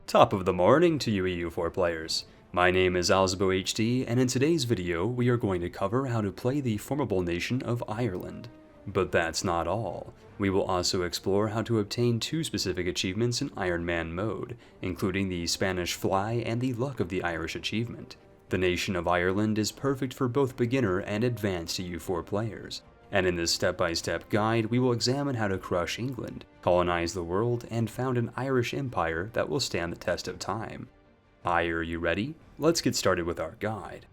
Top of the morning to you EU4 players. My name is AlzaboHD, and in today's video we are going to cover how to play the formable nation of Ireland. But that's not all. We will also explore how to obtain two specific achievements in Iron Man mode, including the Spanish Fly and the Luck of the Irish achievement. The nation of Ireland is perfect for both beginner and advanced EU4 players. And in this step-by-step guide, we will examine how to crush England, colonize the world, and found an Irish empire that will stand the test of time. Are you ready? Let's get started with our guide.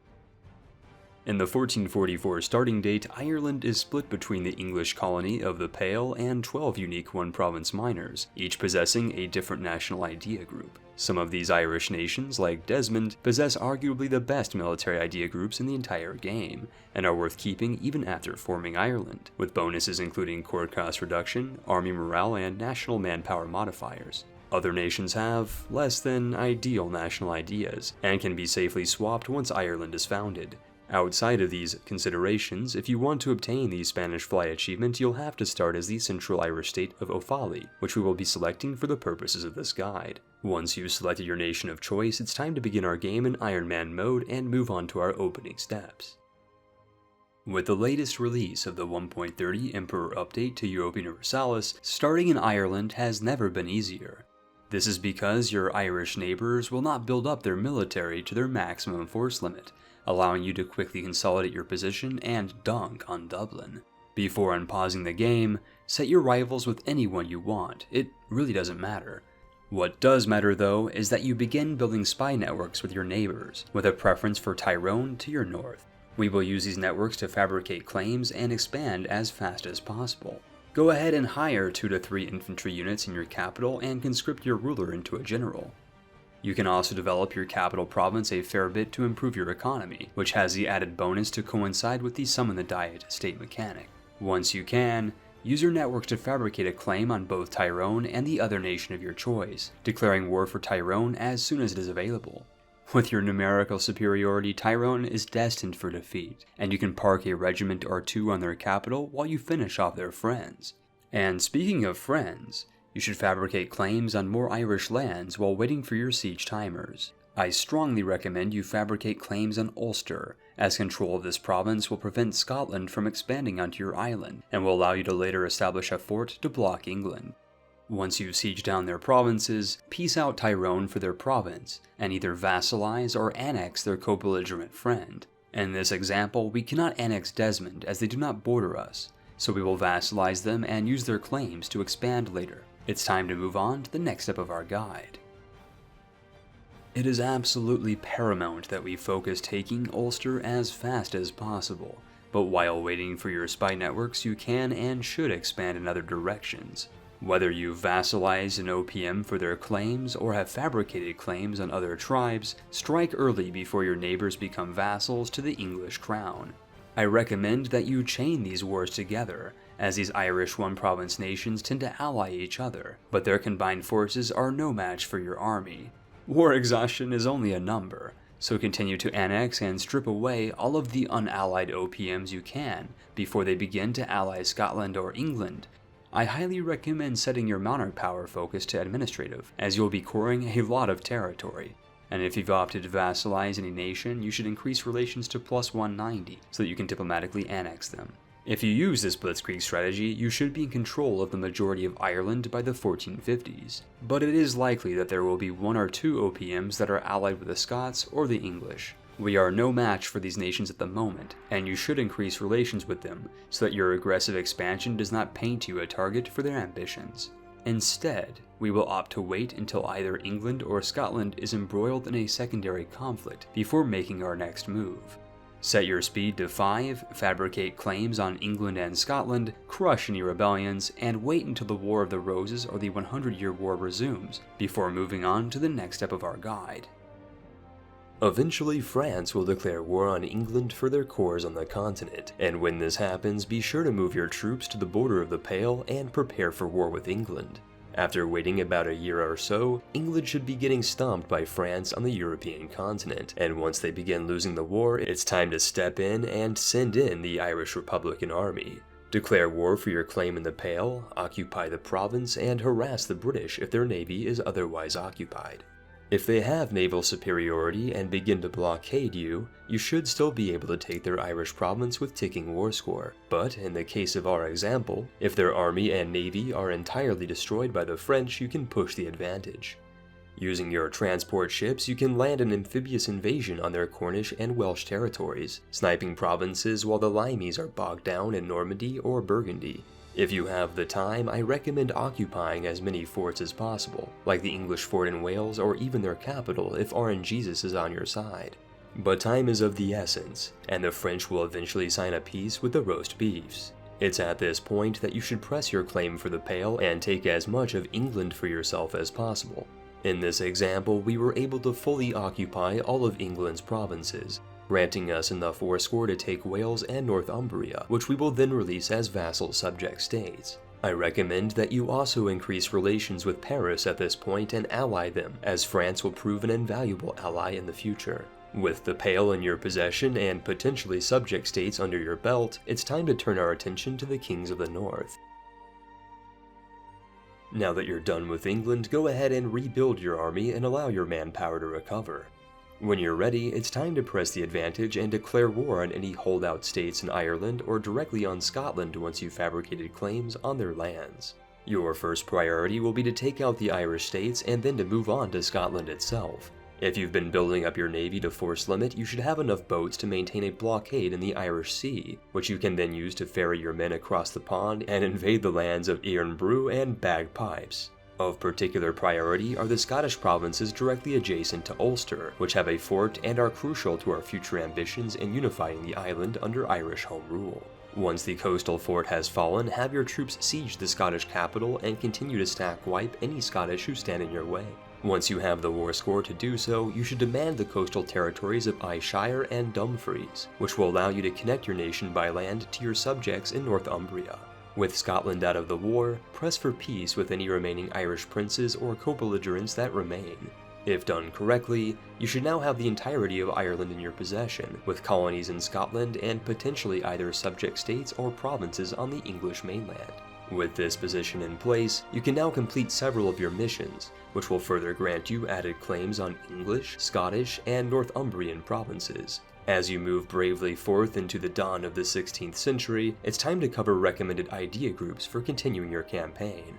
In the 1444 starting date, Ireland is split between the English colony of the Pale and 12 unique one-province minors, each possessing a different national idea group. Some of these Irish nations, like Desmond, possess arguably the best military idea groups in the entire game, and are worth keeping even after forming Ireland, with bonuses including core cost reduction, army morale, and national manpower modifiers. Other nations have less than ideal national ideas, and can be safely swapped once Ireland is founded. Outside of these considerations, if you want to obtain the Spanish Fly achievement, you'll have to start as the Central Irish state of Offaly, which we will be selecting for the purposes of this guide. Once you've selected your nation of choice, it's time to begin our game in Iron Man mode and move on to our opening steps. With the latest release of the 1.30 Emperor update to Europa Universalis, starting in Ireland has never been easier. This is because your Irish neighbors will not build up their military to their maximum force limit, allowing you to quickly consolidate your position and dunk on Dublin. Before unpausing the game, set your rivals with anyone you want. It really doesn't matter. What does matter though is that you begin building spy networks with your neighbors, with a preference for Tyrone to your north. We will use these networks to fabricate claims and expand as fast as possible. Go ahead and hire 2 to 3 infantry units in your capital and conscript your ruler into a general. You can also develop your capital province a fair bit to improve your economy, which has the added bonus to coincide with the summon the diet state mechanic. Once you can, use your network to fabricate a claim on both Tyrone and the other nation of your choice, declaring war for Tyrone as soon as it is available. With your numerical superiority, Tyrone is destined for defeat, and you can park a regiment or two on their capital while you finish off their friends. And speaking of friends, you should fabricate claims on more Irish lands while waiting for your siege timers. I strongly recommend you fabricate claims on Ulster, as control of this province will prevent Scotland from expanding onto your island, and will allow you to later establish a fort to block England. Once you've sieged down their provinces, peace out Tyrone for their province, and either vassalize or annex their co-belligerent friend. In this example, we cannot annex Desmond as they do not border us, so we will vassalize them and use their claims to expand later. It's time to move on to the next step of our guide. It is absolutely paramount that we focus taking Ulster as fast as possible, but while waiting for your spy networks, you can and should expand in other directions. Whether you vassalize an OPM for their claims or have fabricated claims on other tribes, strike early before your neighbors become vassals to the English crown. I recommend that you chain these wars together, as these Irish one-province nations tend to ally each other, but their combined forces are no match for your army. War exhaustion is only a number, so continue to annex and strip away all of the unallied OPMs you can before they begin to ally Scotland or England. I highly recommend setting your monarch power focus to administrative, as you'll be coring a lot of territory. And if you've opted to vassalize any nation, you should increase relations to plus 190, so that you can diplomatically annex them. If you use this blitzkrieg strategy, you should be in control of the majority of Ireland by the 1450s, but it is likely that there will be 1 or 2 OPMs that are allied with the Scots or the English. We are no match for these nations at the moment, and you should increase relations with them, so that your aggressive expansion does not paint you a target for their ambitions. Instead, we will opt to wait until either England or Scotland is embroiled in a secondary conflict before making our next move. Set your speed to 5, fabricate claims on England and Scotland, crush any rebellions, and wait until the War of the Roses or the 100-Year War resumes, before moving on to the next step of our guide. Eventually, France will declare war on England for their cores on the continent, and when this happens, be sure to move your troops to the border of the Pale and prepare for war with England. After waiting about a year or so, England should be getting stomped by France on the European continent, and once they begin losing the war, it's time to step in and send in the Irish Republican Army. Declare war for your claim in the Pale, occupy the province, and harass the British if their navy is otherwise occupied. If they have naval superiority and begin to blockade you, you should still be able to take their Irish province with ticking war score. But in the case of our example, if their army and navy are entirely destroyed by the French, you can push the advantage. Using your transport ships, you can land an amphibious invasion on their Cornish and Welsh territories, sniping provinces while the Limeys are bogged down in Normandy or Burgundy. If you have the time, I recommend occupying as many forts as possible, like the English fort in Wales or even their capital if RNGesus is on your side. But time is of the essence, and the French will eventually sign a peace with the roast beefs. It's at this point that you should press your claim for the Pale and take as much of England for yourself as possible. In this example, we were able to fully occupy all of England's provinces, granting us enough war score to take Wales and Northumbria, which we will then release as vassal subject states. I recommend that you also increase relations with Paris at this point and ally them, as France will prove an invaluable ally in the future. With the Pale in your possession and potentially subject states under your belt, it's time to turn our attention to the kings of the north. Now that you're done with England, go ahead and rebuild your army and allow your manpower to recover. When you're ready, it's time to press the advantage and declare war on any holdout states in Ireland or directly on Scotland once you've fabricated claims on their lands. Your first priority will be to take out the Irish states and then to move on to Scotland itself. If you've been building up your navy to force limit, you should have enough boats to maintain a blockade in the Irish Sea, which you can then use to ferry your men across the pond and invade the lands of Irn-Bru and Bagpipes. Of particular priority are the Scottish provinces directly adjacent to Ulster, which have a fort and are crucial to our future ambitions in unifying the island under Irish home rule. Once the coastal fort has fallen, have your troops siege the Scottish capital and continue to stack wipe any Scottish who stand in your way. Once you have the war score to do so, you should demand the coastal territories of Ayrshire and Dumfries, which will allow you to connect your nation by land to your subjects in Northumbria. With Scotland out of the war, press for peace with any remaining Irish princes or co-belligerents that remain. If done correctly, you should now have the entirety of Ireland in your possession, with colonies in Scotland and potentially either subject states or provinces on the English mainland. With this position in place, you can now complete several of your missions, which will further grant you added claims on English, Scottish, and Northumbrian provinces. As you move bravely forth into the dawn of the 16th century, it's time to cover recommended idea groups for continuing your campaign.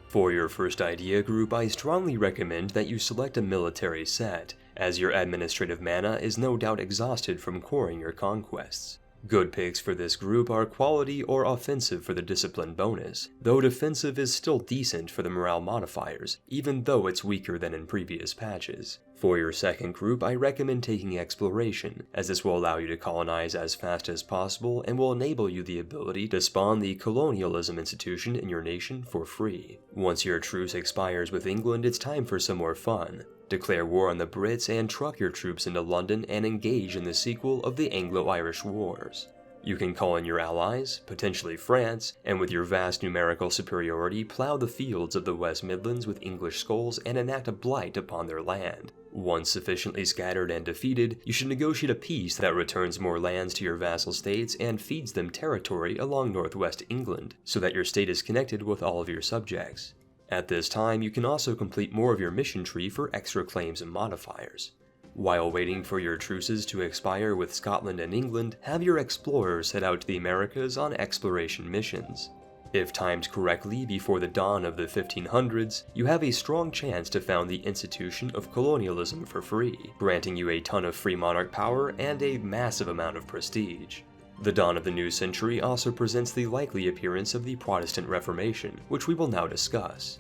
For your first idea group, I strongly recommend that you select a military set, as your administrative mana is no doubt exhausted from coring your conquests. Good picks for this group are quality or offensive for the discipline bonus, though defensive is still decent for the morale modifiers, even though it's weaker than in previous patches. For your second group, I recommend taking exploration, as this will allow you to colonize as fast as possible and will enable you the ability to spawn the colonialism institution in your nation for free. Once your truce expires with England, it's time for some more fun. Declare war on the Brits and truck your troops into London and engage in the sequel of the Anglo-Irish Wars. You can call in your allies, potentially France, and with your vast numerical superiority plow the fields of the West Midlands with English skulls and enact a blight upon their land. Once sufficiently scattered and defeated, you should negotiate a peace that returns more lands to your vassal states and feeds them territory along northwest England, so that your state is connected with all of your subjects. At this time, you can also complete more of your mission tree for extra claims and modifiers. While waiting for your truces to expire with Scotland and England, have your explorers head out to the Americas on exploration missions. If timed correctly before the dawn of the 1500s, you have a strong chance to found the institution of colonialism for free, granting you a ton of free monarch power and a massive amount of prestige. The dawn of the new century also presents the likely appearance of the Protestant Reformation, which we will now discuss.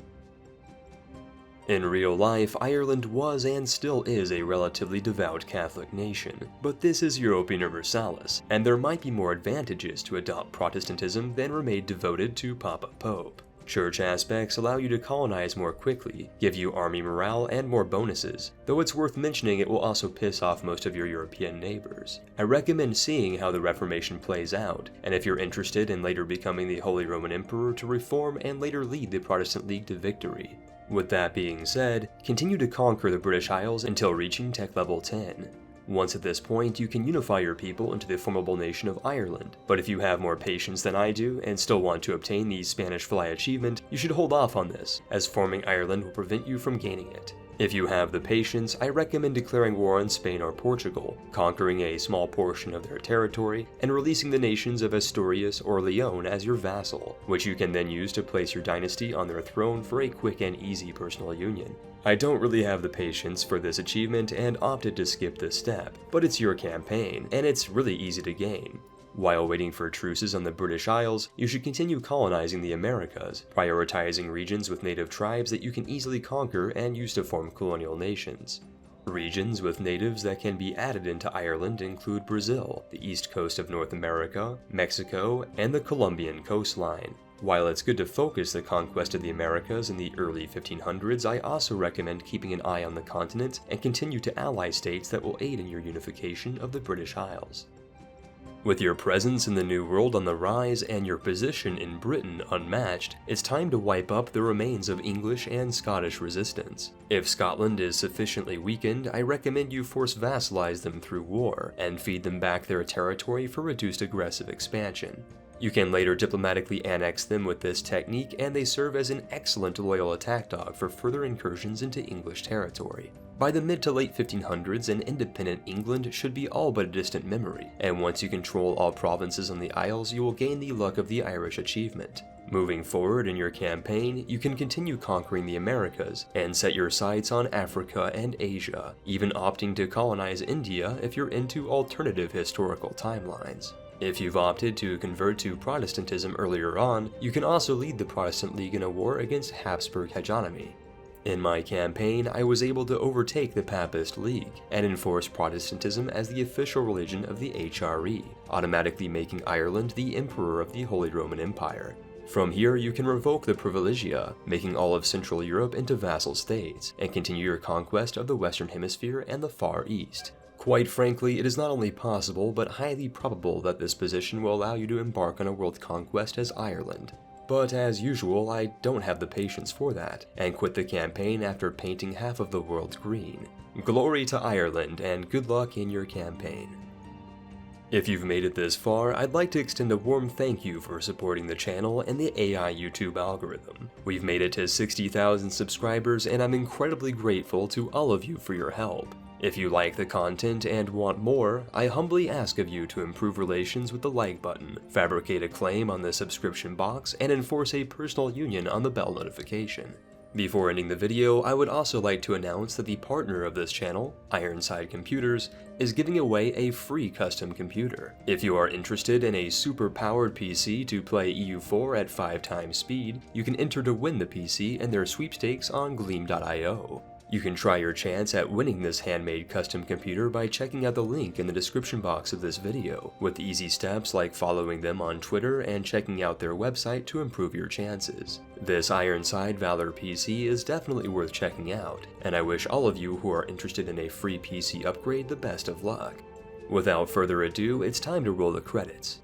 In real life, Ireland was and still is a relatively devout Catholic nation, but this is Europa Universalis, and there might be more advantages to adopt Protestantism than remain devoted to Papa Pope. Church aspects allow you to colonize more quickly, give you army morale and more bonuses, though it's worth mentioning it will also piss off most of your European neighbors. I recommend seeing how the Reformation plays out, and if you're interested in later becoming the Holy Roman Emperor, to reform and later lead the Protestant League to victory. With that being said, continue to conquer the British Isles until reaching tech level 10. Once at this point, you can unify your people into the formable nation of Ireland, but if you have more patience than I do and still want to obtain the Spanish Fly achievement, you should hold off on this, as forming Ireland will prevent you from gaining it. If you have the patience, I recommend declaring war on Spain or Portugal, conquering a small portion of their territory, and releasing the nations of Asturias or Leon as your vassal, which you can then use to place your dynasty on their throne for a quick and easy personal union. I don't really have the patience for this achievement and opted to skip this step, but it's your campaign, and it's really easy to gain. While waiting for truces on the British Isles, you should continue colonizing the Americas, prioritizing regions with native tribes that you can easily conquer and use to form colonial nations. Regions with natives that can be added into Ireland include Brazil, the east coast of North America, Mexico, and the Colombian coastline. While it's good to focus the conquest of the Americas in the early 1500s, I also recommend keeping an eye on the continent and continue to ally states that will aid in your unification of the British Isles. With your presence in the New World on the rise and your position in Britain unmatched, it's time to wipe up the remains of English and Scottish resistance. If Scotland is sufficiently weakened, I recommend you force vassalize them through war, and feed them back their territory for reduced aggressive expansion. You can later diplomatically annex them with this technique, and they serve as an excellent loyal attack dog for further incursions into English territory. By the mid to late 1500s, an independent England should be all but a distant memory, and once you control all provinces on the Isles, you will gain the luck of the Irish achievement. Moving forward in your campaign, you can continue conquering the Americas, and set your sights on Africa and Asia, even opting to colonize India if you're into alternative historical timelines. If you've opted to convert to Protestantism earlier on, you can also lead the Protestant League in a war against Habsburg hegemony. In my campaign, I was able to overtake the Papist League and enforce Protestantism as the official religion of the HRE, automatically making Ireland the Emperor of the Holy Roman Empire. From here, you can revoke the Privilegia, making all of Central Europe into vassal states, and continue your conquest of the Western Hemisphere and the Far East. Quite frankly, it is not only possible, but highly probable that this position will allow you to embark on a world conquest as Ireland. But as usual, I don't have the patience for that, and quit the campaign after painting half of the world green. Glory to Ireland, and good luck in your campaign. If you've made it this far, I'd like to extend a warm thank you for supporting the channel and the AI YouTube algorithm. We've made it to 60,000 subscribers, and I'm incredibly grateful to all of you for your help. If you like the content and want more, I humbly ask of you to improve relations with the like button, fabricate a claim on the subscription box, and enforce a personal union on the bell notification. Before ending the video, I would also like to announce that the partner of this channel, Ironside Computers, is giving away a free custom computer. If you are interested in a super-powered PC to play EU4 at 5 times speed, you can enter to win the PC in their sweepstakes on Gleam.io. You can try your chance at winning this handmade custom computer by checking out the link in the description box of this video, with easy steps like following them on Twitter and checking out their website to improve your chances. This Ironside Valor PC is definitely worth checking out, and I wish all of you who are interested in a free PC upgrade the best of luck. Without further ado, it's time to roll the credits.